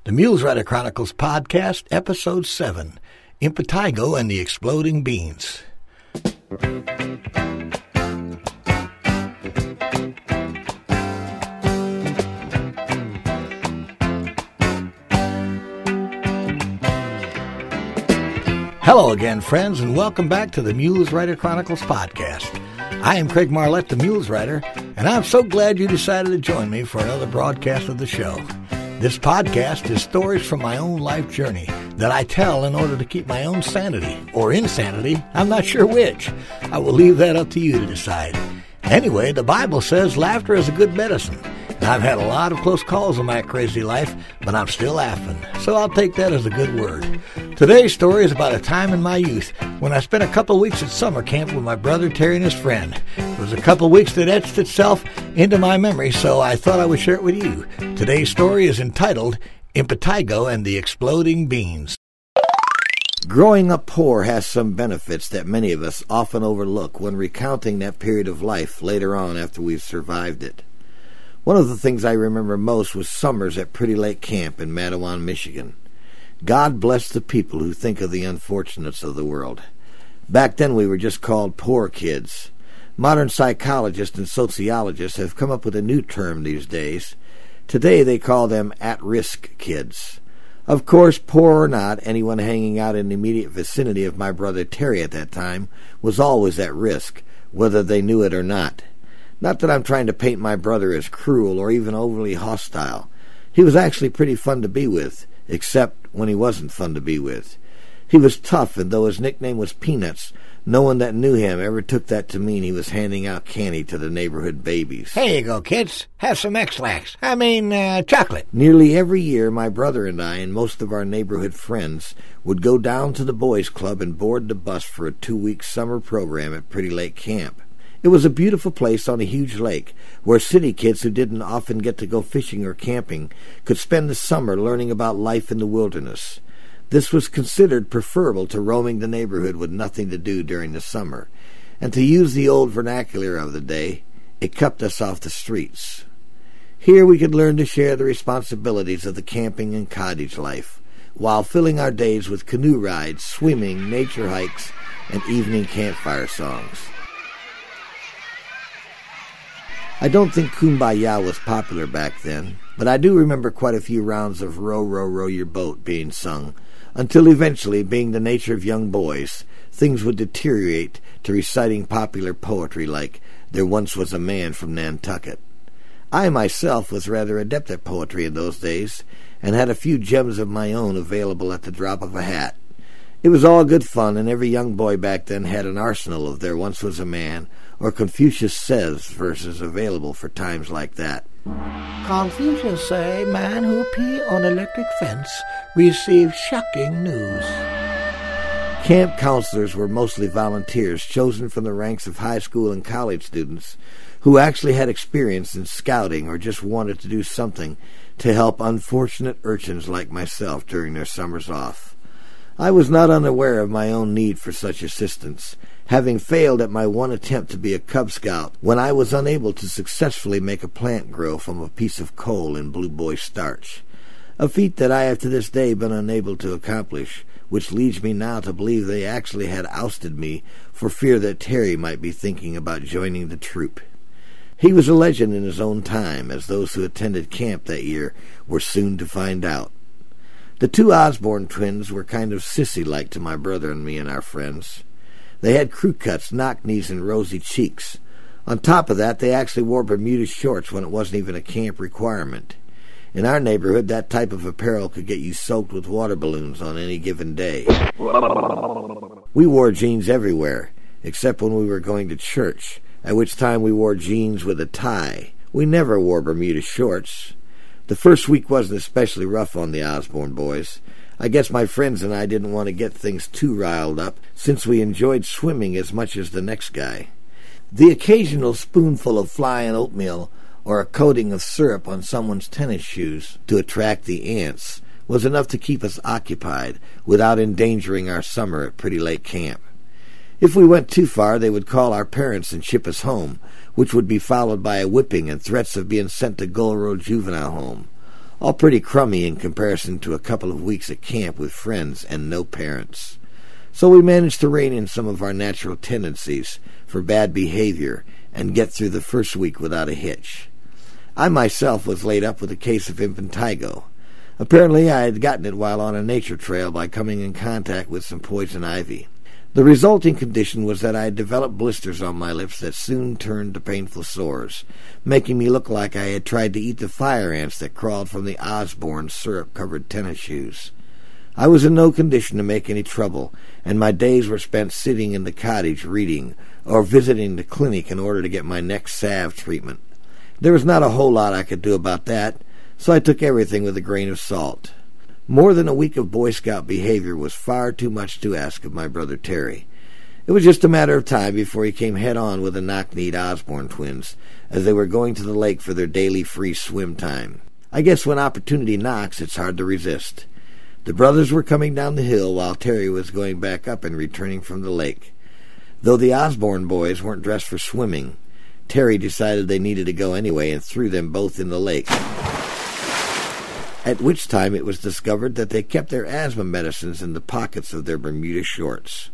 The Mules Rider Chronicles Podcast, Ep07, Impetigo and the Exploding Beans. Hello again, friends, and welcome back to the Mules Rider Chronicles Podcast. I am Craig Marlette, the Mules Rider, and I'm so glad you decided to join me for another broadcast of the show. This podcast is stories from my own life journey that I tell in order to keep my own sanity, or insanity, I'm not sure which. I will leave that up to you to decide. Anyway, the Bible says laughter is a good medicine. And I've had a lot of close calls in my crazy life, but I'm still laughing, so I'll take that as a good word. Today's story is about a time in my youth when I spent a couple weeks at summer camp with my brother Terry and his friend. It was a couple weeks that etched itself into my memory, so I thought I would share it with you. Today's story is entitled Impetigo and the Exploding Beans. Growing up poor has some benefits that many of us often overlook when recounting that period of life later on after we've survived it. One of the things I remember most was summers at Pretty Lake Camp in Mattawan, Michigan. God bless the people who think of the unfortunates of the world. Back then we were just called poor kids. Modern psychologists and sociologists have come up with a new term these days. Today they call them at-risk kids. Of course, poor or not, anyone hanging out in the immediate vicinity of my brother Terry at that time was always at risk, whether they knew it or not. Not that I'm trying to paint my brother as cruel or even overly hostile. He was actually pretty fun to be with, except when he wasn't fun to be with. He was tough, and though his nickname was Peanuts, no one that knew him ever took that to mean he was handing out candy to the neighborhood babies. Here you go, kids. Have some X-Lax. Chocolate. Nearly every year, my brother and I and most of our neighborhood friends would go down to the boys' club and board the bus for a 2-week summer program at Pretty Lake Camp. It was a beautiful place on a huge lake where city kids who didn't often get to go fishing or camping could spend the summer learning about life in the wilderness. This was considered preferable to roaming the neighborhood with nothing to do during the summer, and to use the old vernacular of the day, it kept us off the streets. Here we could learn to share the responsibilities of the camping and cottage life, while filling our days with canoe rides, swimming, nature hikes, and evening campfire songs. I don't think Kumbaya was popular back then, but I do remember quite a few rounds of Row, Row, Row Your Boat being sung, until eventually, being the nature of young boys, things would deteriorate to reciting popular poetry like There Once Was a Man from Nantucket. I myself was rather adept at poetry in those days, and had a few gems of my own available at the drop of a hat. It was all good fun, and every young boy back then had an arsenal of There Once Was a Man, or Confucius Says verses available for times like that. Confucius say, man who pee on electric fence receives shocking news. Camp counselors were mostly volunteers chosen from the ranks of high school and college students who actually had experience in scouting or just wanted to do something to help unfortunate urchins like myself during their summers off. I was not unaware of my own need for such assistance, having failed at my one attempt to be a Cub Scout when I was unable to successfully make a plant grow from a piece of coal in Blue Boy starch, a feat that I have to this day been unable to accomplish, which leads me now to believe they actually had ousted me for fear that Terry might be thinking about joining the troop. He was a legend in his own time, as those who attended camp that year were soon to find out. The two Osborne twins were kind of sissy-like to my brother and me and our friends. They had crew cuts, knock-knees, and rosy cheeks. On top of that, they actually wore Bermuda shorts when it wasn't even a camp requirement. In our neighborhood, that type of apparel could get you soaked with water balloons on any given day. We wore jeans everywhere, except when we were going to church, at which time we wore jeans with a tie. We never wore Bermuda shorts. The first week wasn't especially rough on the Osborne boys. I guess my friends and I didn't want to get things too riled up, since we enjoyed swimming as much as the next guy. The occasional spoonful of flying oatmeal or a coating of syrup on someone's tennis shoes to attract the ants was enough to keep us occupied without endangering our summer at Pretty Lake Camp. If we went too far, they would call our parents and ship us home, which would be followed by a whipping and threats of being sent to Gull Road Juvenile Home. all pretty crummy in comparison to a couple of weeks at camp with friends and no parents. So we managed to rein in some of our natural tendencies for bad behavior and get through the first week without a hitch. I myself was laid up with a case of impetigo. Apparently I had gotten it while on a nature trail by coming in contact with some poison ivy. The resulting condition was that I had developed blisters on my lips that soon turned to painful sores, making me look like I had tried to eat the fire ants that crawled from the Osborne syrup-covered tennis shoes. I was in no condition to make any trouble, and my days were spent sitting in the cottage reading or visiting the clinic in order to get my next salve treatment. There was not a whole lot I could do about that, so I took everything with a grain of salt. More than a week of Boy Scout behavior was far too much to ask of my brother Terry. It was just a matter of time before he came head-on with the knock-kneed Osborne twins as they were going to the lake for their daily free swim time. I guess when opportunity knocks, it's hard to resist. The brothers were coming down the hill while Terry was going back up and returning from the lake. Though the Osborne boys weren't dressed for swimming, Terry decided they needed to go anyway and threw them both in the lake, at which time it was discovered that they kept their asthma medicines in the pockets of their Bermuda shorts.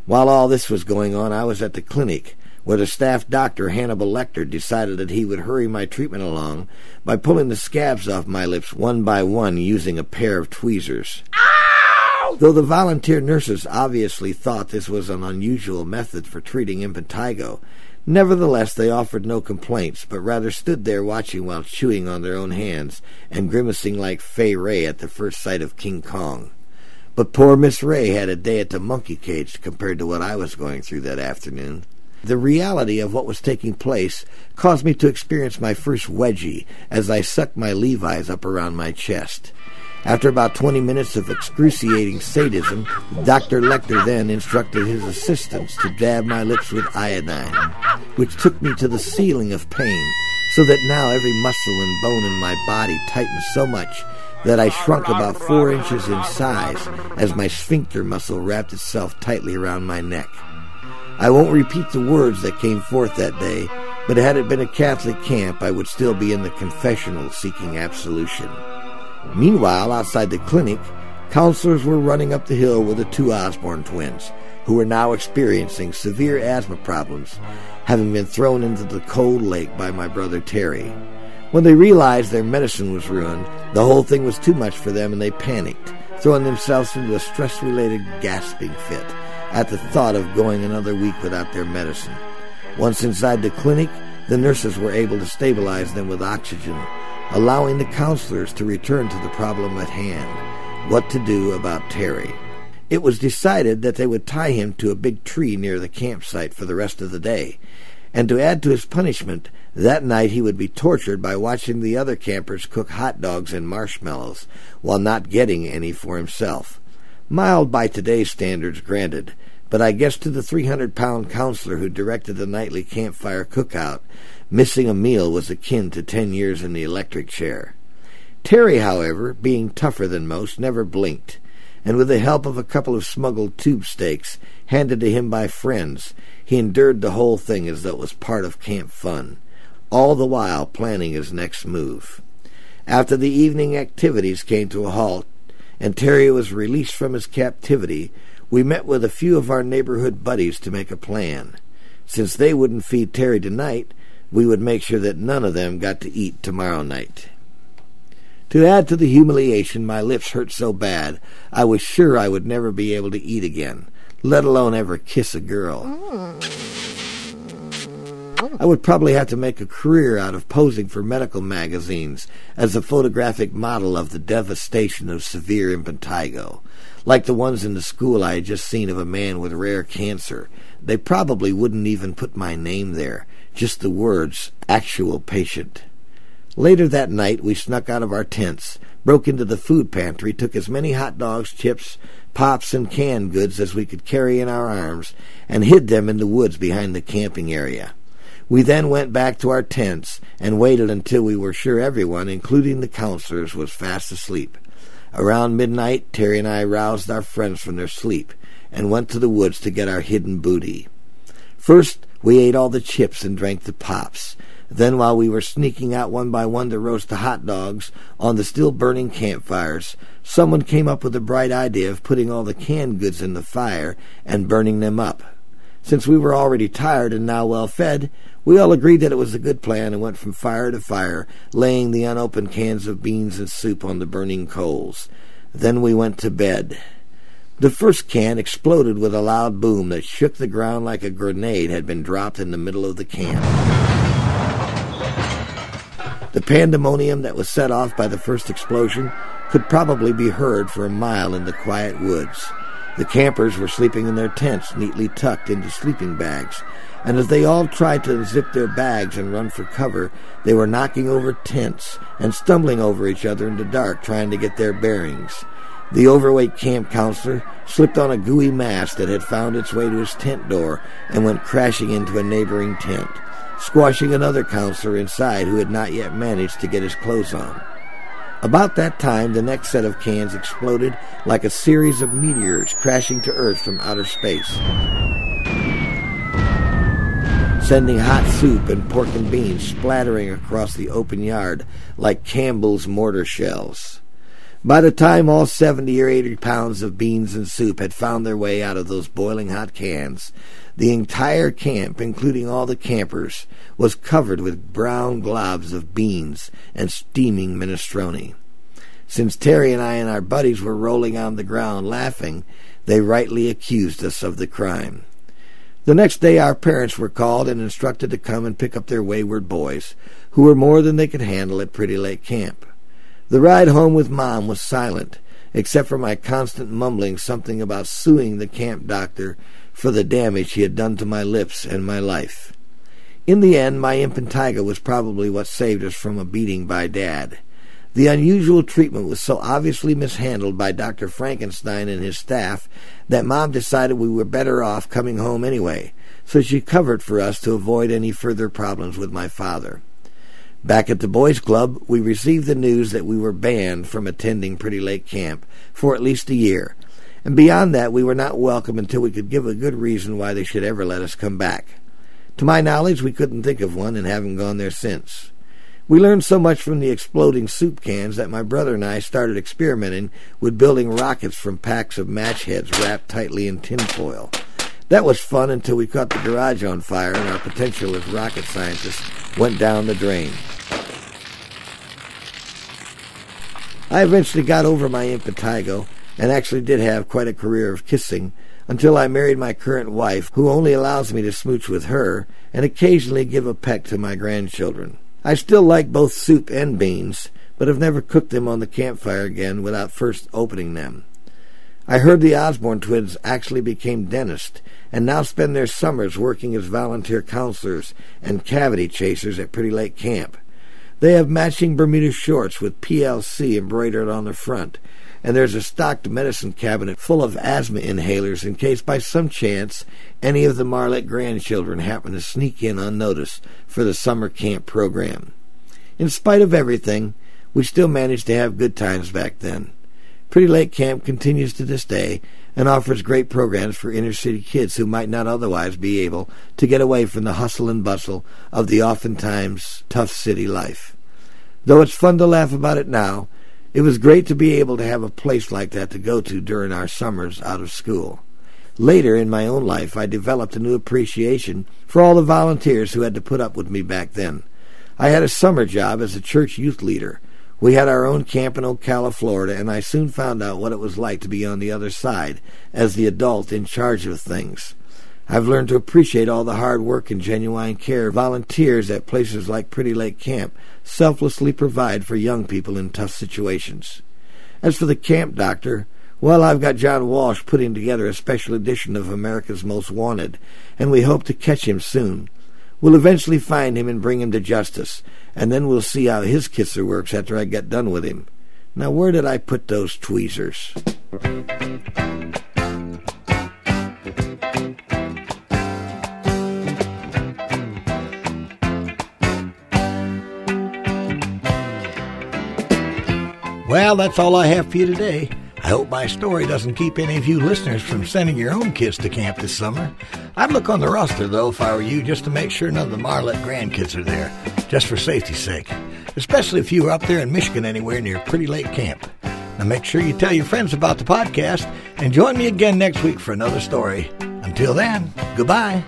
While all this was going on, I was at the clinic, where the staff doctor, Hannibal Lecter, decided that he would hurry my treatment along by pulling the scabs off my lips one by one using a pair of tweezers. Ow! Though the volunteer nurses obviously thought this was an unusual method for treating impetigo, nevertheless, they offered no complaints, but rather stood there watching while chewing on their own hands and grimacing like Fay Ray at the first sight of King Kong. But poor Miss Ray had a day at the monkey cage compared to what I was going through that afternoon. The reality of what was taking place caused me to experience my first wedgie as I sucked my Levi's up around my chest. After about 20 minutes of excruciating sadism, Dr. Lecter then instructed his assistants to dab my lips with iodine, which took me to the ceiling of pain, so that now every muscle and bone in my body tightened so much that I shrunk about 4 inches in size as my sphincter muscle wrapped itself tightly around my neck. I won't repeat the words that came forth that day, but had it been a Catholic camp, I would still be in the confessional seeking absolution. Meanwhile, outside the clinic, counselors were running up the hill with the 2 Osborne twins, who were now experiencing severe asthma problems, having been thrown into the cold lake by my brother Terry. When they realized their medicine was ruined, the whole thing was too much for them and they panicked, throwing themselves into a stress-related gasping fit at the thought of going another week without their medicine. Once inside the clinic, the nurses were able to stabilize them with oxygen, allowing the counselors to return to the problem at hand, what to do about Terry. It was decided that they would tie him to a big tree near the campsite for the rest of the day, and to add to his punishment, that night he would be tortured by watching the other campers cook hot dogs and marshmallows while not getting any for himself. Mild by today's standards, granted, but I guess to the 300-pound counselor who directed the nightly campfire cookout, missing a meal was akin to 10 years in the electric chair. Terry, however, being tougher than most, never blinked, and with the help of a couple of smuggled tube steaks handed to him by friends, he endured the whole thing as though it was part of camp fun, all the while planning his next move. After the evening activities came to a halt, and Terry was released from his captivity, we met with a few of our neighborhood buddies to make a plan. Since they wouldn't feed Terry tonight, we would make sure that none of them got to eat tomorrow night. To add to the humiliation, my lips hurt so bad, I was sure I would never be able to eat again, let alone ever kiss a girl. I would probably have to make a career out of posing for medical magazines as a photographic model of the devastation of severe impetigo, like the ones in the school I had just seen of a man with rare cancer. They probably wouldn't even put my name there, just the words, "actual patient." Later that night, we snuck out of our tents, broke into the food pantry, took as many hot dogs, chips, pops, and canned goods as we could carry in our arms, and hid them in the woods behind the camping area. We then went back to our tents and waited until we were sure everyone, including the counselors, was fast asleep. Around midnight, Terry and I roused our friends from their sleep and went to the woods to get our hidden booty. First, we ate all the chips and drank the pops. Then while we were sneaking out one by one to roast the hot dogs on the still burning campfires, someone came up with the bright idea of putting all the canned goods in the fire and burning them up. Since we were already tired and now well fed, we all agreed that it was a good plan and went from fire to fire, laying the unopened cans of beans and soup on the burning coals. Then we went to bed. The first can exploded with a loud boom that shook the ground like a grenade had been dropped in the middle of the camp. The pandemonium that was set off by the first explosion could probably be heard for a mile in the quiet woods. The campers were sleeping in their tents, neatly tucked into sleeping bags, and as they all tried to unzip their bags and run for cover, they were knocking over tents and stumbling over each other in the dark, trying to get their bearings. The overweight camp counselor slipped on a gooey mass that had found its way to his tent door and went crashing into a neighboring tent, squashing another counselor inside who had not yet managed to get his clothes on. About that time, the next set of cans exploded like a series of meteors crashing to Earth from outer space, sending hot soup and pork and beans splattering across the open yard like Campbell's mortar shells. By the time all 70 or 80 pounds of beans and soup had found their way out of those boiling hot cans, the entire camp, including all the campers, was covered with brown globs of beans and steaming minestrone. Since Terry and I and our buddies were rolling on the ground laughing, they rightly accused us of the crime. The next day our parents were called and instructed to come and pick up their wayward boys, who were more than they could handle at Pretty Lake Camp. The ride home with Mom was silent, except for my constant mumbling something about suing the camp doctor for the damage he had done to my lips and my life. In the end, my impetigo was probably what saved us from a beating by Dad. The unusual treatment was so obviously mishandled by Dr. Frankenstein and his staff that Mom decided we were better off coming home anyway, so she covered for us to avoid any further problems with my father. Back at the boys' club, we received the news that we were banned from attending Pretty Lake Camp for at least a year, and beyond that we were not welcome until we could give a good reason why they should ever let us come back. To my knowledge, we couldn't think of one and haven't gone there since. We learned so much from the exploding soup cans that my brother and I started experimenting with building rockets from packs of match heads wrapped tightly in tinfoil. That was fun until we caught the garage on fire and our potential as rocket scientists went down the drain. I eventually got over my impetigo and actually did have quite a career of kissing until I married my current wife, who only allows me to smooch with her and occasionally give a peck to my grandchildren. I still like both soup and beans, but have never cooked them on the campfire again without first opening them. I heard the Osborne twins actually became dentists and now spend their summers working as volunteer counselors and cavity chasers at Pretty Lake Camp. They have matching Bermuda shorts with PLC embroidered on the front, and there's a stocked medicine cabinet full of asthma inhalers in case by some chance any of the Marlette grandchildren happen to sneak in unnoticed for the summer camp program. In spite of everything, we still managed to have good times back then. Pretty Lake Camp continues to this day and offers great programs for inner-city kids who might not otherwise be able to get away from the hustle and bustle of the oftentimes tough city life. Though it's fun to laugh about it now, it was great to be able to have a place like that to go to during our summers out of school. Later in my own life, I developed a new appreciation for all the volunteers who had to put up with me back then. I had a summer job as a church youth leader. We had our own camp in Ocala, Florida, and I soon found out what it was like to be on the other side, as the adult in charge of things. I've learned to appreciate all the hard work and genuine care volunteers at places like Pretty Lake Camp selflessly provide for young people in tough situations. As for the camp doctor, well, I've got John Walsh putting together a special edition of America's Most Wanted, and we hope to catch him soon. We'll eventually find him and bring him to justice, and then we'll see how his kisser works after I get done with him. Now, where did I put those tweezers? Well, that's all I have for you today. I hope my story doesn't keep any of you listeners from sending your own kids to camp this summer. I'd look on the roster, though, if I were you, just to make sure none of the Marlette grandkids are there, just for safety's sake, especially if you were up there in Michigan anywhere near Pretty Lake Camp. Now make sure you tell your friends about the podcast, and join me again next week for another story. Until then, goodbye.